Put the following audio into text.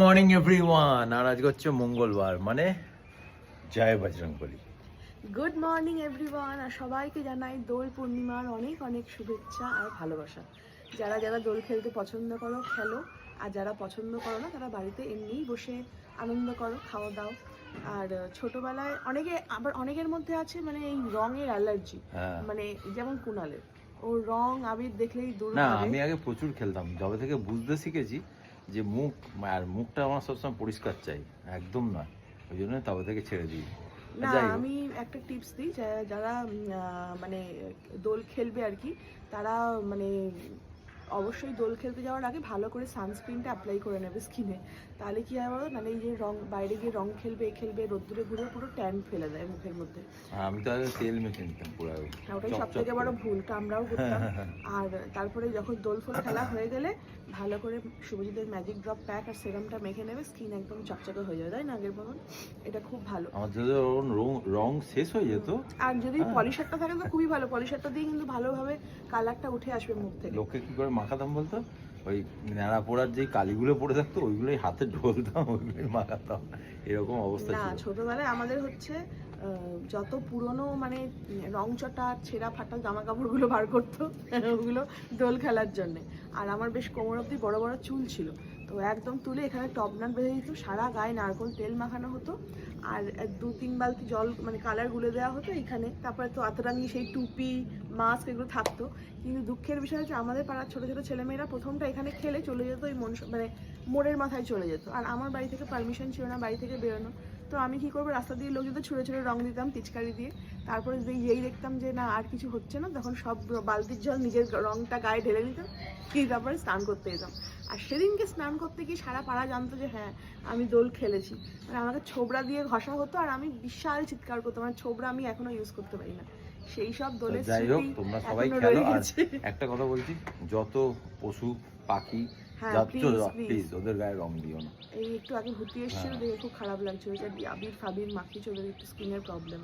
Morning everyone. আর আজকে হচ্ছে মঙ্গলবার, মানে জয় বজরংবলী। Good morning everyone. আর সবাইকে জানাই দোল পূর্ণিমার অনেক অনেক শুভেচ্ছা আর ভালোবাসা। যারা যারা দোল খেলতে পছন্দ করো খেলো, আর যারা পছন্দ করো না তারা বাড়িতে এমনিই বসে আনন্দ করো, খাওয়া দাও। আর ছোটবেলায় অনেকের মধ্যে আছে মানে এই রঙের অ্যালার্জি, মানে যেমন কুণালের, ও রং আবির দেখলেই দূর না, ভাগে। আমি আগে প্রচুর খেলতাম, যবে থেকে বুঝতে শিখেছি যে মুখটা আমার সবসময় পরিষ্কার চাই, একদম নয়, ওই জন্য তবে থেকে ছেড়ে দিই। না, যাই হোক, আমি একটা টিপস দিই, যারা মানে দোল খেলবে আর কি, তারা মানে অবশ্যই দোল খেলতে যাওয়ার আগে ভালো করে সানস্ক্রিনটা অ্যাপ্লাই করে নেবে স্কিনে। তাহলে কি হয় বলো, মানে এই যে বাইরে গিয়ে রং খেলবে রোদ্দুরে ঘুরে পুরো ট্যান ফেলে দেয় মুখের মধ্যে। আমি তো আগে তেল মেখে নিতাম পুরো, ওটাই সব থেকে বড় ভুলটা আমরাও করতাম। আর তারপরে যখন দোল ফোল খেলা হয়ে গেলে ভালো করে শুভজিতের ম্যাজিক ড্রপ প্যাক আর সেরামটা মেখে নেবে, স্কিন একদম চকচকে হয়ে যাবে, তাই না আগের মতন। এটা খুব ভালো। আমার যদি রং শেষ হয়ে যেত, আর যদি পলিশারটা থাকে তো খুবই ভালো, পলিশারটা দিয়ে কিন্তু ভালোভাবে কালারটা উঠে আসবে মুখ থেকে। লোকে কি করে মাখাতাম বলতো, ওই ন্যাড়া পোড়ার যে কালিগুলো পড়ে থাকতো ওইগুলোই হাতে ঢলতাম, ওইগুলোই মাখাতাম, এরকম অবস্থা না, ছিল। ছোটবেলায় আমাদের হচ্ছে যত পুরনো মানে রং চটা ছেঁড়া ফাটা জামা কাপড়গুলো বার করতো ওগুলো দোল খেলার জন্যে। আর আমার বেশ কোমর অব্দি বড় বড় চুল ছিল, তো একদম তুলে এখানে টপ নাট বেঁধে দিত, সারা গায়ে নারকোল তেল মাখানো হতো, আর 2-3 বালতি জল মানে কালার গুলে দেওয়া হতো এখানে। তারপরে তো অতটা নিয়ে সেই টুপি মাস্ক এগুলো থাকতো। কিন্তু দুঃখের বিষয় হচ্ছে আমাদের পাড়ার ছোটো ছোটো ছেলেমেয়েরা প্রথমটা এখানে খেলে চলে যেত ওই মানে মোড়ের মাথায় চলে যেত। আর আমার বাড়ি থেকে পারমিশন ছিল না বাড়ি থেকে বেরোনো, তো আমি কি করবো, রাস্তা দিয়ে লোক যেত ছুঁড়ে ছুঁড়ে রং দিতাম পিচকারি দিয়ে। তারপরে যেই দেখতাম যে না আর কিছু হচ্ছে না, তখন সব বালতির জল নিজের রংটা গায়ে ঢেলে নিতাম, তারপরে স্নান করতে যেতাম। আর সেদিনকে স্নান করতে গিয়ে সারা পাড়া জানতো যে হ্যাঁ আমি দোল খেলেছি। মানে আমাকে ছোবড়া দিয়ে ঘষা হতো, আর আমি বিশাল চিৎকার করতাম। মানে ছোবড়া আমি এখনো ইউজ করতে পারি না। সেই সব দোলের যাই হোক, স্মৃতি তোমরা সবাই এখনো খেলো। রয়ে আর গেছে। একটা কথা বলছি, যত পশু পাখি হ্যাঁ, যাচ্ছ, প্লিজ প্লিজ ওদের গায়ে রং দিও না। এই একটু আগে ভুতি এসেছিল, দেখে খুব খারাপ লাগছে, ওইটা আবির ফাবির মাখিয়েছে, ওদের একটু স্কিনের প্রবলেম।